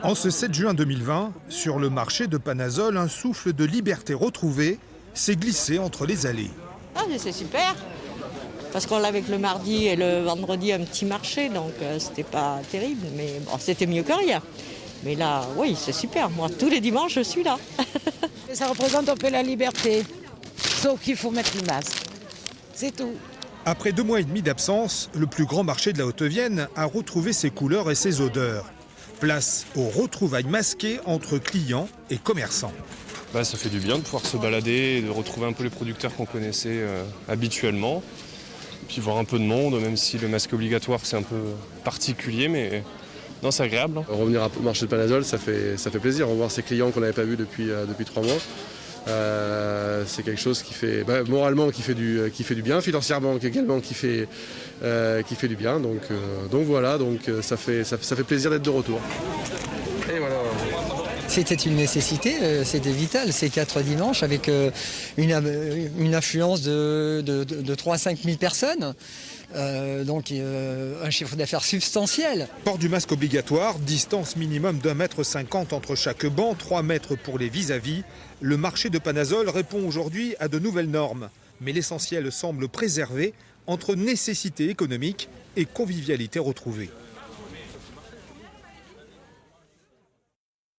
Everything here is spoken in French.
En ce 7 juin 2020, sur le marché de Panazol, un souffle de liberté retrouvé s'est glissé entre les allées. Ah, mais c'est super. Parce qu'on l'avait que le mardi et le vendredi un petit marché, donc c'était pas terrible, mais bon, c'était mieux que rien. Mais là, oui, c'est super. Moi, tous les dimanches, je suis là. Ça représente un peu la liberté, sauf qu'il faut mettre le masque. C'est tout. Après 2 mois et demi d'absence, le plus grand marché de la Haute-Vienne a retrouvé ses couleurs et ses odeurs. Place aux retrouvailles masquées entre clients et commerçants. Ça fait du bien de pouvoir se balader et de retrouver un peu les producteurs qu'on connaissait habituellement. Puis voir un peu de monde, même si le masque obligatoire c'est un peu particulier, mais non, c'est agréable. Revenir au marché de Panazol, ça fait plaisir. Revoir ses clients qu'on n'avait pas vus depuis 3 mois. C'est quelque chose qui fait moralement qui fait du bien, financièrement également qui fait du bien. Donc voilà, ça fait plaisir d'être de retour. Et voilà. C'était une nécessité, c'était vital, ces 4 dimanches avec une affluence de 3 à 5 000 personnes. Donc un chiffre d'affaires substantiel. Port du masque obligatoire, distance minimum d'1,50 m entre chaque banc, 3 mètres pour les vis-à-vis. Le marché de Panazol répond aujourd'hui à de nouvelles normes. Mais l'essentiel semble préservé entre nécessité économique et convivialité retrouvée.